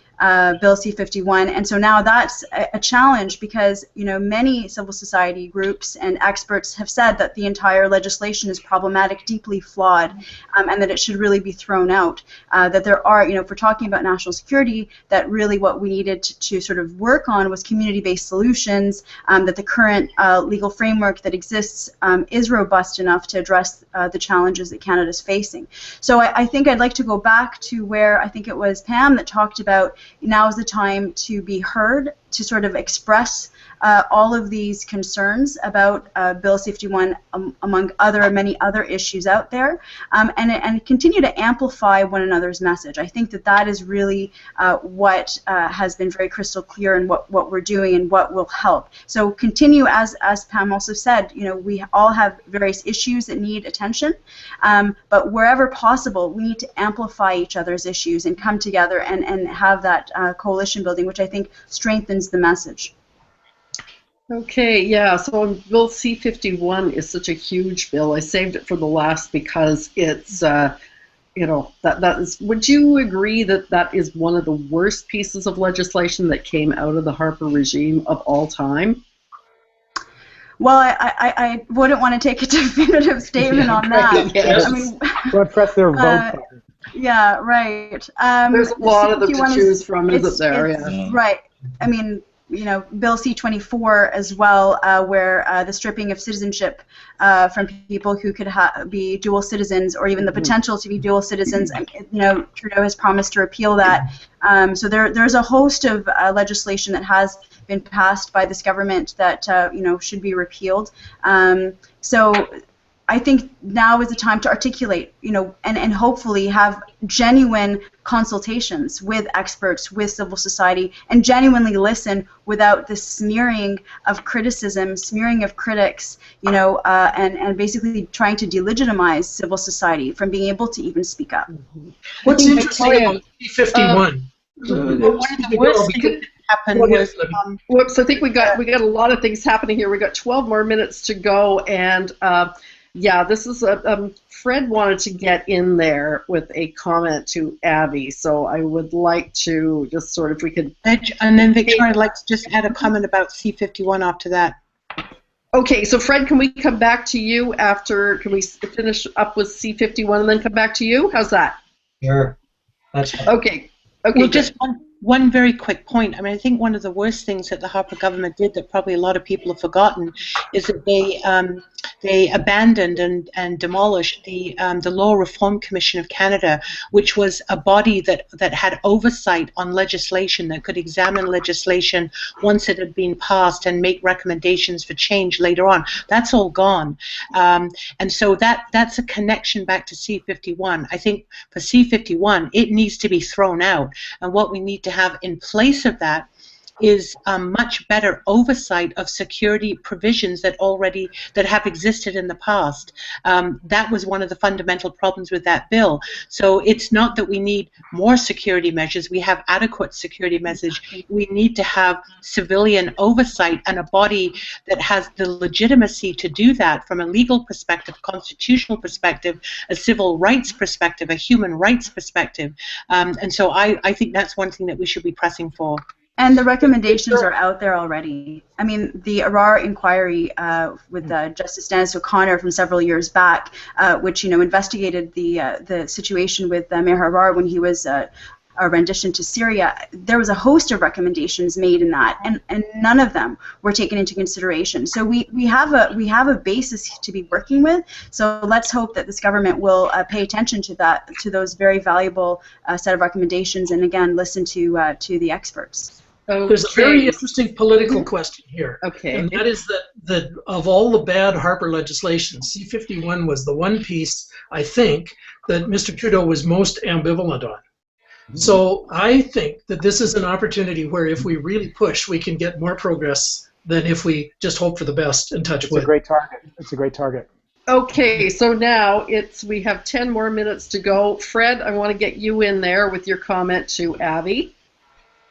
Bill C-51, and so now that's a challenge because many civil society groups and experts have said that the entire legislation is problematic, deeply flawed, and that it should really be thrown out. That there are, if we're talking about national security, that really what we needed to sort of work on was community-based solutions, that the current legal framework that exists is robust enough to address the challenges that Canada is facing. So I think I'd like to go back to where I think it was Pam that talked about now is the time to be heard, to sort of express all of these concerns about Bill C-51 among many other issues out there, and continue to amplify one another's message. I think that is really what has been very crystal clear in what we're doing and what will help. So continue, as Pam also said, we all have various issues that need attention, but wherever possible, we need to amplify each other's issues and come together and have that coalition building, which I think strengthens the message. Okay, yeah, so Bill C-51 is such a huge bill. I saved it for the last because it's, that is, would you agree that is one of the worst pieces of legislation that came out of the Harper regime of all time? Well, I wouldn't want to take a definitive statement on that. Yes. I mean, press their vote button. Yeah, right. There's a lot of them to choose from, isn't there? Yeah. Right. I mean, Bill C-24 as well, where the stripping of citizenship from people who could be dual citizens, or even the potential to be dual citizens. And, Trudeau has promised to repeal that. So there's a host of legislation that has been passed by this government that should be repealed. So I think now is the time to articulate, and hopefully have genuine consultations with experts, with civil society, and genuinely listen without the smearing of criticism, smearing of critics, and basically trying to delegitimize civil society from being able to even speak up. What's interesting about C-51? One of the worst things that happened was... Whoops, I think we got a lot of things happening here. We got 12 more minutes to go, and yeah, this is Fred wanted to get in there with a comment to Abby, so I would like to just sort of, if we could... And then Victoria, I'd like to just add a comment about C-51 after that. Okay, so Fred, can we come back to you after, can we finish up with C-51 and then come back to you? How's that? Sure. That's fine. Okay. Okay. Well, just one very quick point. I mean, I think one of the worst things that the Harper government did that probably a lot of people have forgotten is that they abandoned and demolished the Law Reform Commission of Canada, which was a body that had oversight on legislation, that could examine legislation once it had been passed and make recommendations for change later on. That's all gone. And so that's a connection back to C-51. I think for C-51, it needs to be thrown out. And what we need to have in place of that is much better oversight of security provisions that have existed in the past. That was one of the fundamental problems with that bill. So it's not that we need more security measures. We have adequate security measures. We need to have civilian oversight and a body that has the legitimacy to do that from a legal perspective, constitutional perspective, a civil rights perspective, a human rights perspective. And so I think that's one thing that we should be pressing for. And the recommendations are out there already. I mean, the Arar inquiry with Justice Dennis O'Connor from several years back, which investigated the situation with Maher Arar when he was a rendition to Syria. There was a host of recommendations made in that, and none of them were taken into consideration. So we have a basis to be working with. So let's hope that this government will pay attention to those very valuable set of recommendations, and again listen to the experts. Okay. There's a very interesting political question here, and that is that of all the bad Harper legislation, C-51 was the one piece, I think, that Mr. Trudeau was most ambivalent on. So I think that this is an opportunity where if we really push, we can get more progress than if we just hope for the best and touch wood. It's a great target. It's a great target. Okay, so now we have 10 more minutes to go. Fred, I want to get you in there with your comment to Abby.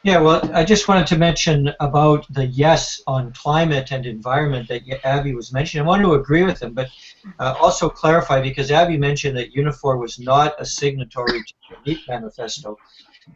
Yeah, well, I just wanted to mention about the yes on climate and environment that Abby was mentioning. I want to agree with him, but also clarify, because Abby mentioned that Unifor was not a signatory to the Manifesto.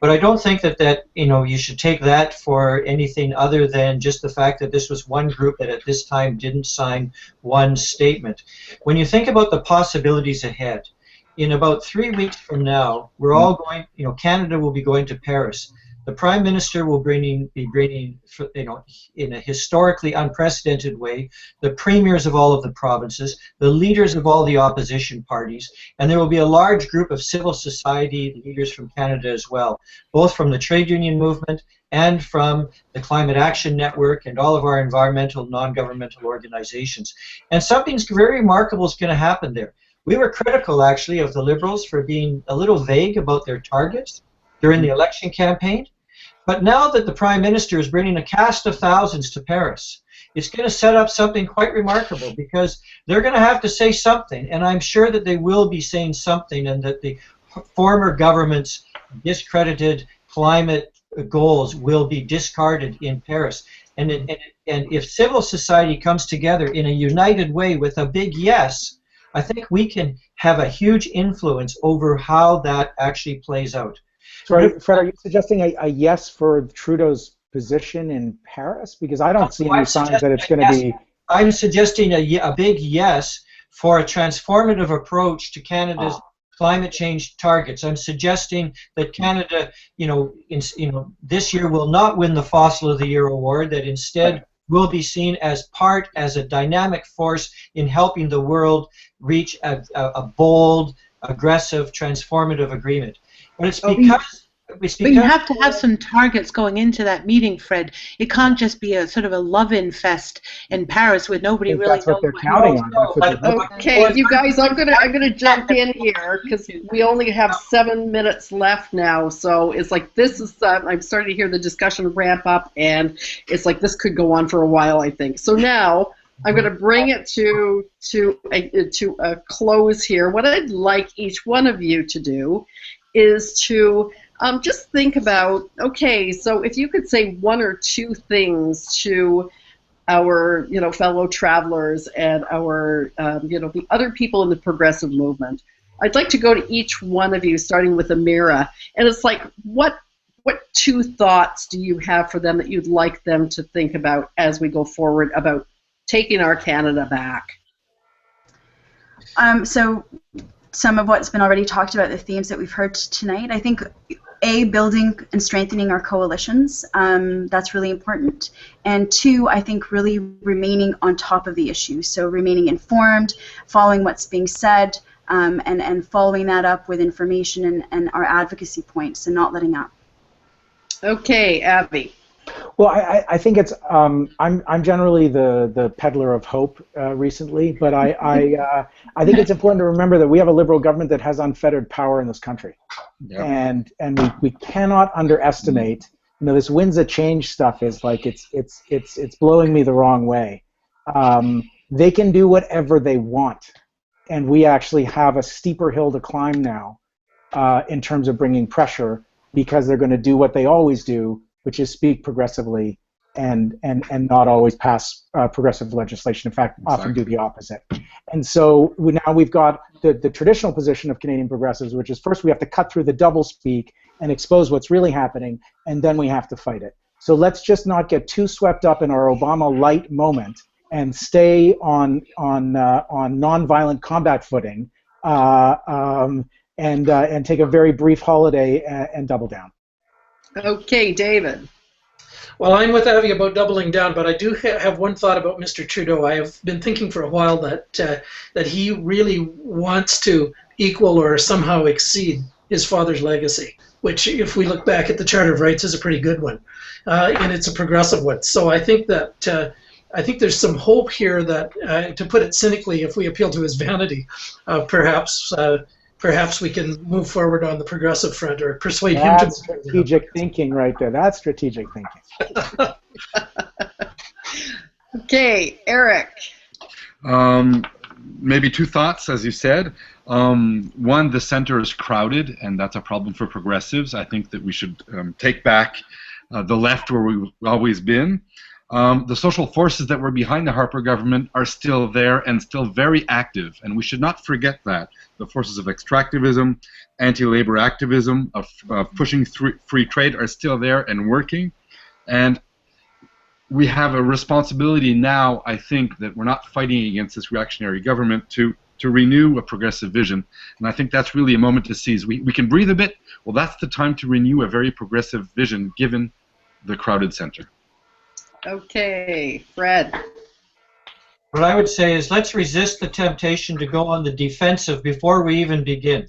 But I don't think that you should take that for anything other than just the fact that this was one group that at this time didn't sign one statement. When you think about the possibilities ahead, in about 3 weeks from now, we're all going, Canada will be going to Paris. The Prime Minister will be bringing, in a historically unprecedented way, the premiers of all of the provinces, the leaders of all the opposition parties, and there will be a large group of civil society leaders from Canada as well, both from the trade union movement and from the Climate Action Network and all of our environmental, non-governmental organizations. And something very remarkable is going to happen there. We were critical, actually, of the Liberals for being a little vague about their targets during the election campaign. But now that the Prime Minister is bringing a cast of thousands to Paris, it's going to set up something quite remarkable, because they're going to have to say something, and I'm sure that they will be saying something, and that the former government's discredited climate goals will be discarded in Paris. And if civil society comes together in a united way with a big yes, I think we can have a huge influence over how that actually plays out. Sorry, Fred, are you suggesting a yes for Trudeau's position in Paris? Because I don't see any signs that it's going to be... I'm suggesting a big yes for a transformative approach to Canada's climate change targets. I'm suggesting that Canada, this year will not win the Fossil of the Year award, that instead will be seen as a dynamic force in helping the world reach a bold, aggressive, transformative agreement. But it's because... But you have to have some targets going into that meeting, Fred. It can't just be a sort of a love-in fest in Paris where nobody really knows what they're counting on. Okay, you guys, I'm gonna jump in here because we only have 7 minutes left now. So it's like this is I'm starting to hear the discussion ramp up, and it's like this could go on for a while, I think. So now I'm going to bring it to a close here. What I'd like each one of you to do is to just think about, okay, so if you could say one or two things to our, fellow travelers and our, the other people in the progressive movement. I'd like to go to each one of you, starting with Amira, and it's like, what two thoughts do you have for them that you'd like them to think about as we go forward about taking our Canada back? So some of what's been already talked about, the themes that we've heard tonight, I think building and strengthening our coalitions, that's really important. And two, I think really remaining on top of the issue. So remaining informed, following what's being said, and following that up with information and our advocacy points and not letting up. Okay, Abby. Well, I think it's I'm generally the peddler of hope recently, but I think it's important to remember that we have a Liberal government that has unfettered power in this country, and we cannot underestimate this winds of change stuff is like it's blowing me the wrong way. They can do whatever they want, and we actually have a steeper hill to climb now in terms of bringing pressure, because they're going to do what they always do, which is speak progressively and not always pass progressive legislation. In fact, often do the opposite. And so now we've got the traditional position of Canadian progressives, which is first we have to cut through the doublespeak and expose what's really happening, and then we have to fight it. So let's just not get too swept up in our Obama light moment and stay on nonviolent combat footing, and take a very brief holiday and double down. Okay, David. Well, I'm with Avi about doubling down, but I do have one thought about Mr. Trudeau. I have been thinking for a while that he really wants to equal or somehow exceed his father's legacy, which, if we look back at the Charter of Rights, is a pretty good one, and it's a progressive one. So I think that I think there's some hope here that, to put it cynically, if we appeal to his vanity, perhaps we can move forward on the progressive front, or persuade him to. That's strategic thinking right there. That's strategic thinking. Okay, Eric. Maybe two thoughts, as you said. One, the center is crowded, and that's a problem for progressives. I think that we should take back the left where we've always been. The social forces that were behind the Harper government are still there and still very active, and we should not forget that. The forces of extractivism, anti-labor activism, of pushing free trade are still there and working, and we have a responsibility now, I think, that we're not fighting against this reactionary government to renew a progressive vision, and I think that's really a moment to seize. We can breathe a bit. Well, that's the time to renew a very progressive vision given the crowded center. Okay, Fred. What I would say is let's resist the temptation to go on the defensive before we even begin.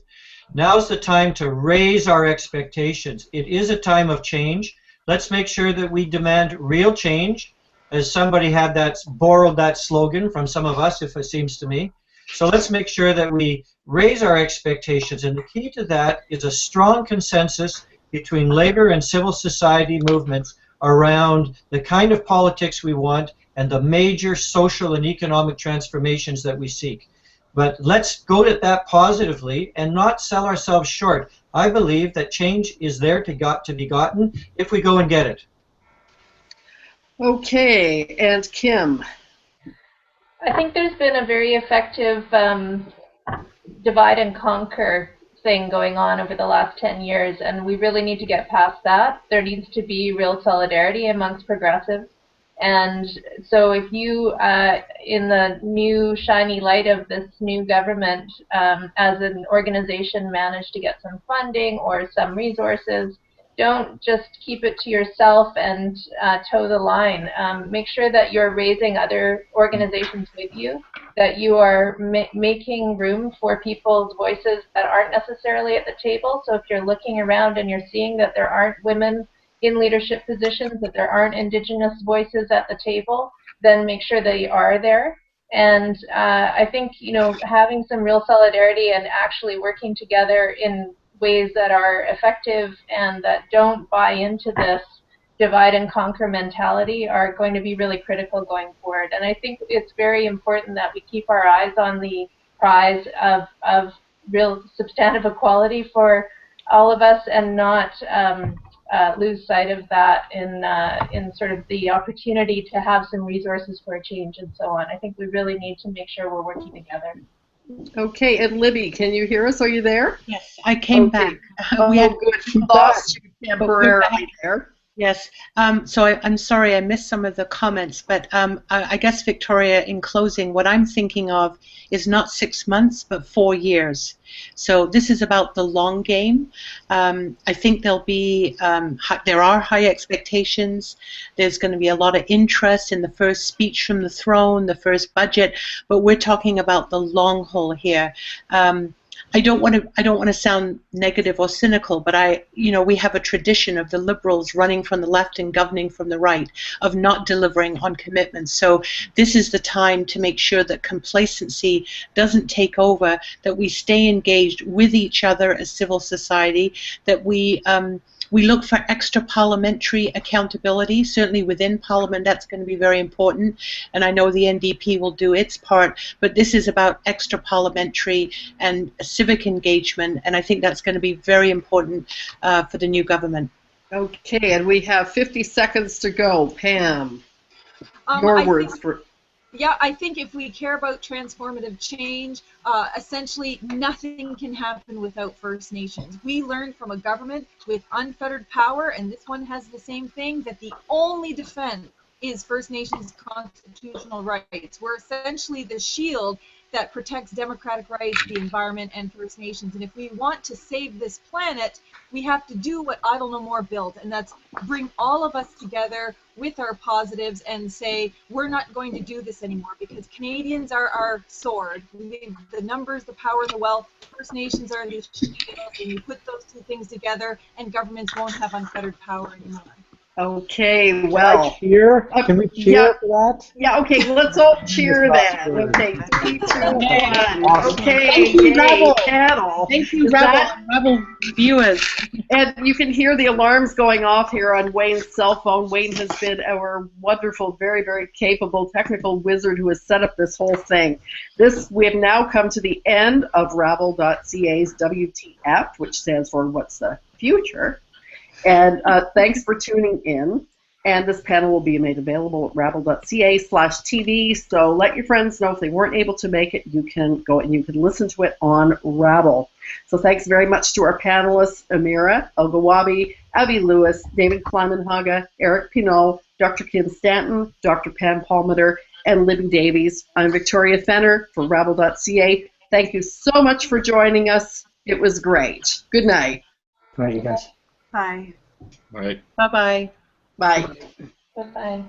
Now's the time to raise our expectations. It is a time of change. Let's make sure that we demand real change, as somebody had borrowed that slogan from some of us, if it seems to me. So let's make sure that we raise our expectations, and the key to that is a strong consensus between labor and civil society movements around the kind of politics we want and the major social and economic transformations that we seek. But let's go at that positively and not sell ourselves short. I believe that change is there to be gotten if we go and get it. Okay, and Kim. I think there's been a very effective divide and conquer thing going on over the last 10 years, and we really need to get past that. There needs to be real solidarity amongst progressives. And so if you, in the new shiny light of this new government, as an organization, manage to get some funding or some resources, don't just keep it to yourself and toe the line. Make sure that you're raising other organizations with you, that you are making room for people's voices that aren't necessarily at the table. So if you're looking around and you're seeing that there aren't women in leadership positions, that there aren't Indigenous voices at the table, then make sure they are there. And I think, having some real solidarity and actually working together in ways that are effective and that don't buy into this divide and conquer mentality are going to be really critical going forward. And I think it's very important that we keep our eyes on the prize of real substantive equality for all of us, and not lose sight of that in sort of the opportunity to have some resources for a change and so on. I think we really need to make sure we're working together. Okay, and Libby, can you hear us? Are you there? Yes, I came back. Oh, good. We lost you temporarily there. Yes. So I'm sorry I missed some of the comments, but I guess, Victoria, in closing, what I'm thinking of is not 6 months, but 4 years. So this is about the long game. I think there are high expectations. There's going to be a lot of interest in the first speech from the throne, the first budget, but we're talking about the long haul here. I don't want to sound negative or cynical, but we have a tradition of the Liberals running from the left and governing from the right, of not delivering on commitments. So this is the time to make sure that complacency doesn't take over, that we stay engaged with each other as civil society, that we look for extra parliamentary accountability. Certainly within Parliament, that's going to be very important, and I know the NDP will do its part, but this is about extra parliamentary and civic engagement, and I think that's going to be very important for the new government. Okay, and we have 50 seconds to go. Pam, your words for... Yeah, I think if we care about transformative change, essentially nothing can happen without First Nations. We learned from a government with unfettered power, and this one has the same thing, that the only defense is First Nations constitutional rights. We're essentially the shield that protects democratic rights, the environment, and First Nations. And if we want to save this planet, we have to do what Idle No More built, and that's bring all of us together with our positives and say, we're not going to do this anymore, because Canadians are our sword. The numbers, the power, the wealth. First Nations are the shield, and you put those two things together, and governments won't have unfettered power anymore. Okay, well. Can we cheer for that? Yeah, okay, let's all cheer that. Okay, 3, 2, 1. Awesome. Okay, thank you, Rebel. panel. Thank you, Rebel viewers. And you can hear the alarms going off here on Wayne's cell phone. Wayne has been our wonderful, very, very capable technical wizard who has set up this whole thing. We have now come to the end of rabble.ca's WTF, which stands for What's the Future? And thanks for tuning in. And this panel will be made available at rabble.ca/TV. So let your friends know if they weren't able to make it, you can go and you can listen to it on Rabble. So thanks very much to our panelists, Amira Ogawabi, Abby Lewis, David Klimenhaga, Eric Pinault, Dr. Kim Stanton, Dr. Pam Palmater, and Libby Davies. I'm Victoria Fenner for rabble.ca. Thank you so much for joining us. It was great. Good night. Good night, you guys. Bye. Right. Bye-bye. Bye. Bye-bye.